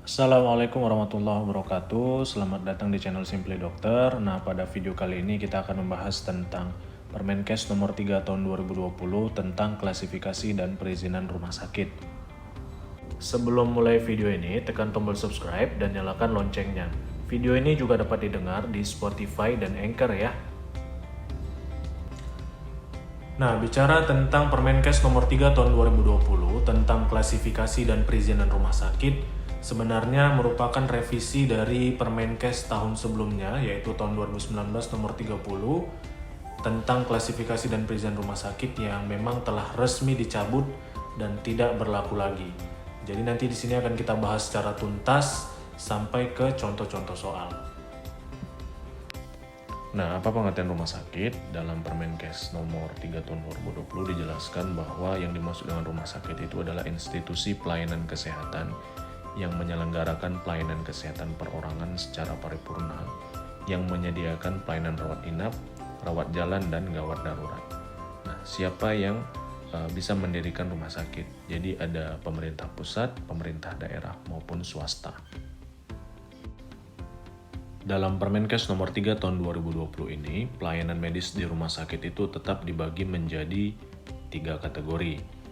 Assalamualaikum warahmatullahi wabarakatuh. Selamat datang di channel Simply Dokter. Nah, pada video kali ini kita akan membahas tentang Permenkes nomor 3 tahun 2020 tentang klasifikasi dan perizinan rumah sakit. Sebelum mulai video ini, tekan tombol subscribe dan nyalakan loncengnya. Video ini juga dapat didengar di Spotify dan Anchor ya. Nah, bicara tentang Permenkes nomor 3 tahun 2020 tentang klasifikasi dan perizinan rumah sakit, sebenarnya merupakan revisi dari Permenkes tahun sebelumnya, yaitu tahun 2019 nomor 30 tentang klasifikasi dan perizinan rumah sakit yang memang telah resmi dicabut dan tidak berlaku lagi. Jadi nanti di sini akan kita bahas secara tuntas sampai ke contoh-contoh soal. Nah, apa pengertian rumah sakit? Dalam Permenkes nomor 3 tahun 2020 dijelaskan bahwa yang dimaksud dengan rumah sakit itu adalah institusi pelayanan kesehatan yang menyelenggarakan pelayanan kesehatan perorangan secara paripurna, yang menyediakan pelayanan rawat inap, rawat jalan, dan gawat darurat. Nah, siapa yang bisa mendirikan rumah sakit? Jadi ada pemerintah pusat, pemerintah daerah, maupun swasta. Dalam Permenkes nomor 3 tahun 2020 ini, pelayanan medis di rumah sakit itu tetap dibagi menjadi 3 kategori.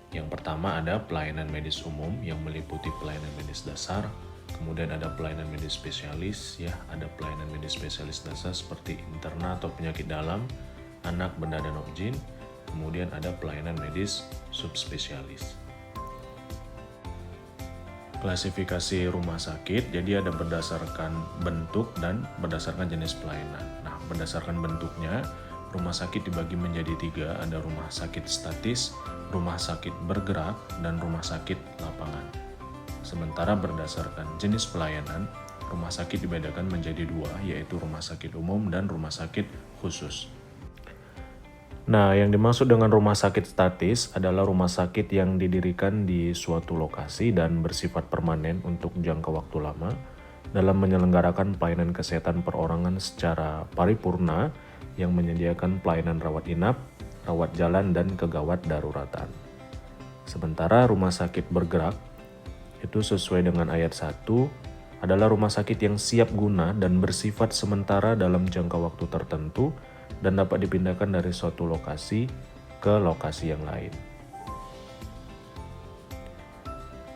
Yang pertama ada pelayanan medis umum yang meliputi pelayanan medis dasar, kemudian ada pelayanan medis spesialis, ada pelayanan medis spesialis dasar seperti interna atau penyakit dalam, anak, benda, dan objin, kemudian ada pelayanan medis subspesialis. Klasifikasi rumah sakit, jadi ada berdasarkan bentuk dan berdasarkan jenis pelayanan. Nah, berdasarkan bentuknya, rumah sakit dibagi menjadi 3, ada rumah sakit statis, rumah sakit bergerak, dan rumah sakit lapangan. Sementara berdasarkan jenis pelayanan, rumah sakit dibedakan menjadi 2, yaitu rumah sakit umum dan rumah sakit khusus. Nah, yang dimaksud dengan rumah sakit statis adalah rumah sakit yang didirikan di suatu lokasi dan bersifat permanen untuk jangka waktu lama dalam menyelenggarakan pelayanan kesehatan perorangan secara paripurna yang menyediakan pelayanan rawat inap, rawat jalan, dan kegawat daruratan. Sementara rumah sakit bergerak itu sesuai dengan ayat 1 adalah rumah sakit yang siap guna dan bersifat sementara dalam jangka waktu tertentu dan dapat dipindahkan dari suatu lokasi ke lokasi yang lain.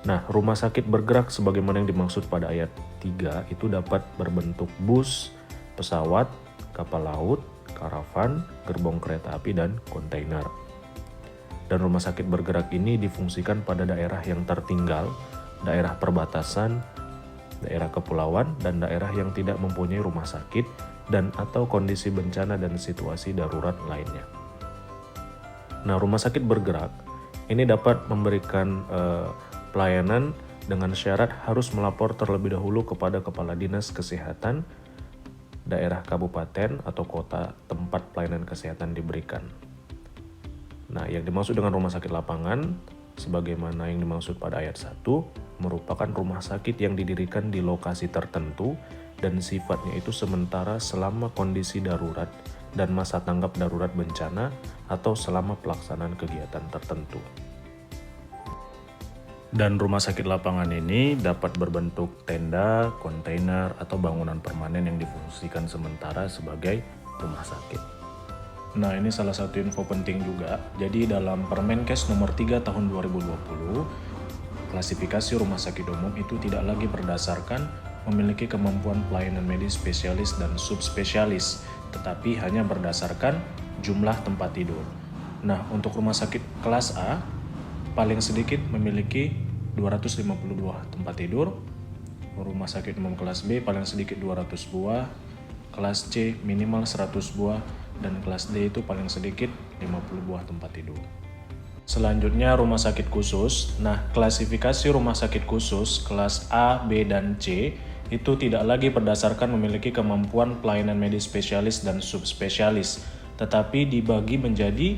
Nah, rumah sakit bergerak sebagaimana yang dimaksud pada ayat 3 itu dapat berbentuk bus, pesawat, kapal laut, karavan, gerbong kereta api, dan kontainer. Dan rumah sakit bergerak ini difungsikan pada daerah yang tertinggal, daerah perbatasan, daerah kepulauan, dan daerah yang tidak mempunyai rumah sakit dan atau kondisi bencana dan situasi darurat lainnya. Nah, rumah sakit bergerak ini dapat memberikan pelayanan dengan syarat harus melapor terlebih dahulu kepada Kepala Dinas Kesehatan daerah kabupaten atau kota tempat pelayanan kesehatan diberikan. Nah, yang dimaksud dengan rumah sakit lapangan, sebagaimana yang dimaksud pada ayat 1, merupakan rumah sakit yang didirikan di lokasi tertentu dan sifatnya itu sementara selama kondisi darurat dan masa tanggap darurat bencana atau selama pelaksanaan kegiatan tertentu. Dan rumah sakit lapangan ini dapat berbentuk tenda, kontainer, atau bangunan permanen yang difungsikan sementara sebagai rumah sakit. Nah, ini salah satu info penting juga. Jadi dalam Permenkes nomor 3 tahun 2020, klasifikasi rumah sakit umum itu tidak lagi berdasarkan memiliki kemampuan pelayanan medis spesialis dan subspesialis, tetapi hanya berdasarkan jumlah tempat tidur. Nah, untuk rumah sakit kelas A, paling sedikit memiliki 252 tempat tidur, rumah sakit umum kelas B paling sedikit 200 buah, kelas C minimal 100 buah, dan kelas D itu paling sedikit 50 buah tempat tidur. Selanjutnya rumah sakit khusus. Nah, klasifikasi rumah sakit khusus kelas A, B, dan C itu tidak lagi berdasarkan memiliki kemampuan pelayanan medis spesialis dan subspesialis, tetapi dibagi menjadi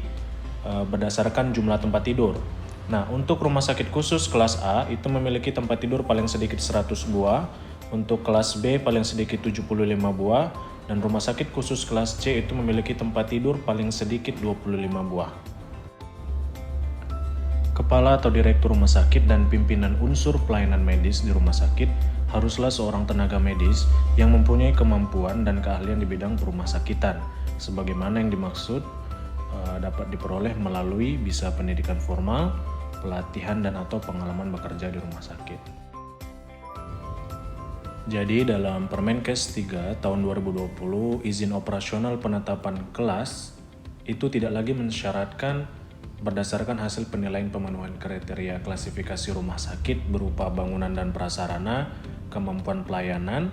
berdasarkan jumlah tempat tidur. Nah, untuk rumah sakit khusus kelas A itu memiliki tempat tidur paling sedikit 100 buah, untuk kelas B paling sedikit 75 buah, dan rumah sakit khusus kelas C itu memiliki tempat tidur paling sedikit 25 buah. Kepala atau direktur rumah sakit dan pimpinan unsur pelayanan medis di rumah sakit haruslah seorang tenaga medis yang mempunyai kemampuan dan keahlian di bidang perumah sakitan, sebagaimana yang dimaksud dapat diperoleh melalui bisa pendidikan formal, pelatihan dan atau pengalaman bekerja di rumah sakit. Jadi dalam Permenkes 3 tahun 2020, izin operasional penetapan kelas itu tidak lagi mensyaratkan berdasarkan hasil penilaian pemenuhan kriteria klasifikasi rumah sakit berupa bangunan dan prasarana, kemampuan pelayanan,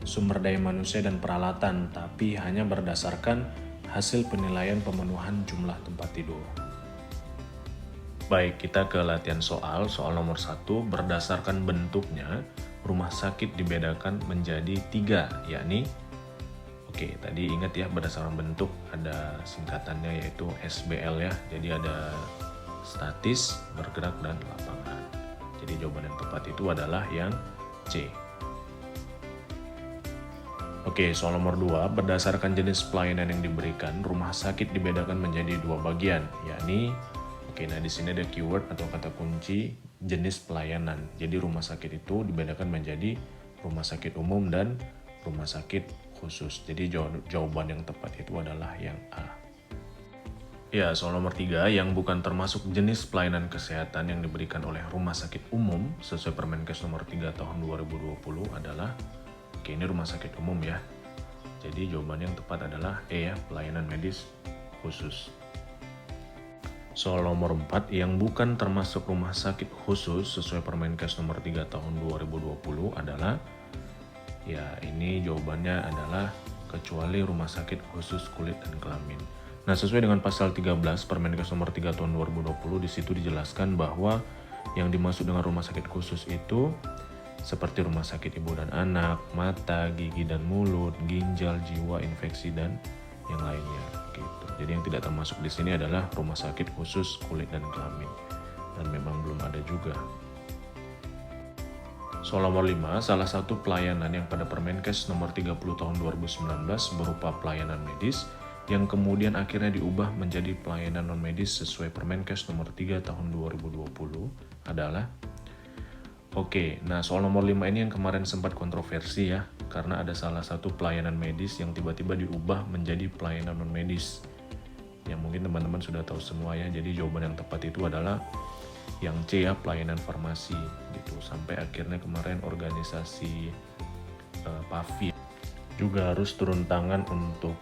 sumber daya manusia dan peralatan, tapi hanya berdasarkan hasil penilaian pemenuhan jumlah tempat tidur. Baik, kita ke latihan soal nomor 1. Berdasarkan bentuknya, rumah sakit dibedakan menjadi 3, yakni oke, tadi ingat ya, berdasarkan bentuk ada singkatannya yaitu SBL ya. Jadi ada statis, bergerak, dan lapangan. Jadi jawaban yang tepat itu adalah yang C. Oke, soal nomor 2, berdasarkan jenis pelayanan yang diberikan, rumah sakit dibedakan menjadi 2 bagian, yakni nah di sini ada keyword atau kata kunci jenis pelayanan. Jadi rumah sakit itu dibedakan menjadi rumah sakit umum dan rumah sakit khusus. Jadi jawaban yang tepat itu adalah yang A. Ya, soal nomor 3, yang bukan termasuk jenis pelayanan kesehatan yang diberikan oleh rumah sakit umum sesuai Permenkes nomor 3 tahun 2020 adalah ini rumah sakit umum ya. Jadi jawaban yang tepat adalah E ya, pelayanan medis khusus. Soal nomor 4, yang bukan termasuk rumah sakit khusus sesuai Permenkes nomor 3 tahun 2020 adalah ya, ini jawabannya adalah kecuali rumah sakit khusus kulit dan kelamin. Nah, sesuai dengan pasal 13 Permenkes nomor 3 tahun 2020, di situ dijelaskan bahwa yang dimaksud dengan rumah sakit khusus itu seperti rumah sakit ibu dan anak, mata, gigi dan mulut, ginjal, jiwa, infeksi dan yang lainnya gitu. Jadi yang tidak termasuk di sini adalah rumah sakit khusus kulit dan kelamin, dan memang belum ada juga. Soal nomor 5, salah satu pelayanan yang pada Permenkes nomor 30 tahun 2019 berupa pelayanan medis yang kemudian akhirnya diubah menjadi pelayanan non-medis sesuai Permenkes nomor 3 tahun 2020 adalah nah soal nomor 5 ini yang kemarin sempat kontroversi ya, karena ada salah satu pelayanan medis yang tiba-tiba diubah menjadi pelayanan non-medis. Yang mungkin teman-teman sudah tahu semua ya, jadi jawaban yang tepat itu adalah yang C ya, pelayanan farmasi gitu. Sampai akhirnya kemarin organisasi PAVI juga harus turun tangan untuk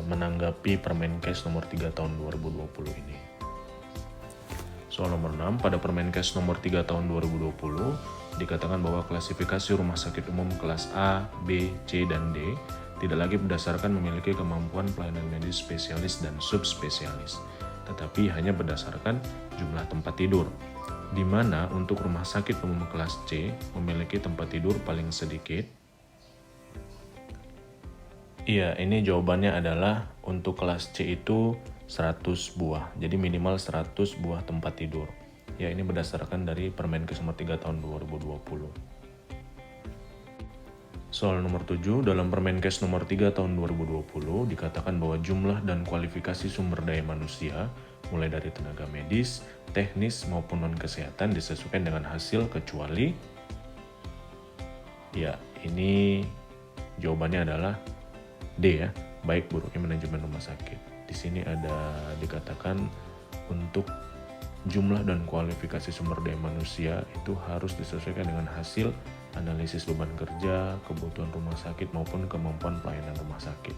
menanggapi Permenkes nomor 3 tahun 2020 ini. Soal nomor 6, pada Permenkes nomor 3 tahun 2020 dikatakan bahwa klasifikasi rumah sakit umum kelas A, B, C, dan D tidak lagi berdasarkan memiliki kemampuan pelayanan medis spesialis dan subspesialis, tetapi hanya berdasarkan jumlah tempat tidur, di mana untuk rumah sakit umum kelas C memiliki tempat tidur paling sedikit. Iya, ini jawabannya adalah untuk kelas C itu 100 buah, jadi minimal 100 buah tempat tidur. Ya, ini berdasarkan dari Permenkes nomor 3 tahun 2020. Soal nomor 7, dalam Permenkes nomor 3 tahun 2020 dikatakan bahwa jumlah dan kualifikasi sumber daya manusia, mulai dari tenaga medis, teknis maupun non-kesehatan disesuaikan dengan hasil kecuali ya, ini jawabannya adalah D ya, baik buruknya manajemen rumah sakit. Di sini ada dikatakan untuk jumlah dan kualifikasi sumber daya manusia itu harus disesuaikan dengan hasil analisis beban kerja, kebutuhan rumah sakit maupun kemampuan pelayanan rumah sakit.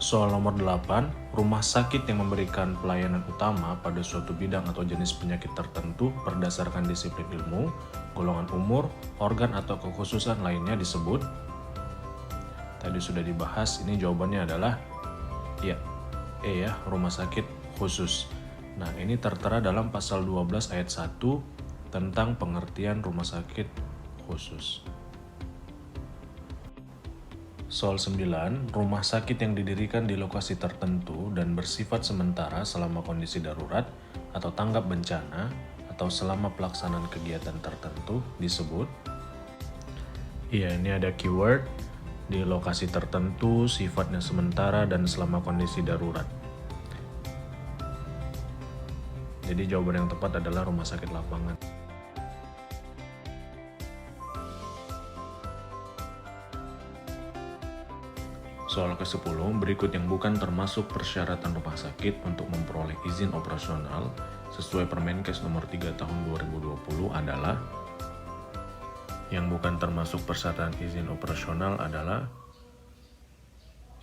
Soal nomor 8, rumah sakit yang memberikan pelayanan utama pada suatu bidang atau jenis penyakit tertentu berdasarkan disiplin ilmu, golongan umur, organ atau kekhususan lainnya disebut. Tadi sudah dibahas, ini jawabannya adalah ya, E ya, rumah sakit khusus. Nah, ini tertera dalam pasal 12 ayat 1 tentang pengertian rumah sakit khusus. Soal 9, rumah sakit yang didirikan di lokasi tertentu dan bersifat sementara selama kondisi darurat atau tanggap bencana atau selama pelaksanaan kegiatan tertentu disebut. Iya, ini ada keyword di lokasi tertentu, sifatnya sementara, dan selama kondisi darurat. Jadi jawaban yang tepat adalah rumah sakit lapangan. Soal ke-10, berikut yang bukan termasuk persyaratan rumah sakit untuk memperoleh izin operasional sesuai Permenkes nomor 3 tahun 2020 adalah yang bukan termasuk persyaratan izin operasional adalah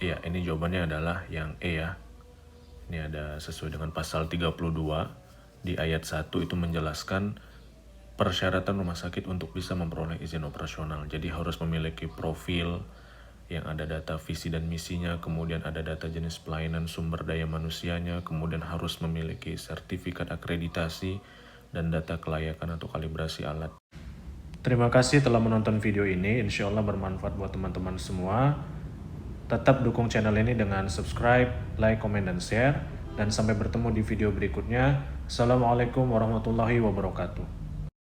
ya, ini jawabannya adalah yang E ya. Ini ada sesuai dengan pasal 32 di ayat 1 itu menjelaskan persyaratan rumah sakit untuk bisa memperoleh izin operasional. Jadi harus memiliki profil yang ada data visi dan misinya, kemudian ada data jenis pelayanan sumber daya manusianya, kemudian harus memiliki sertifikat akreditasi dan data kelayakan atau kalibrasi alat. Terima kasih telah menonton video ini, insya Allah bermanfaat buat teman-teman semua. Tetap dukung channel ini dengan subscribe, like, komen, dan share. Dan sampai bertemu di video berikutnya. Assalamualaikum warahmatullahi wabarakatuh.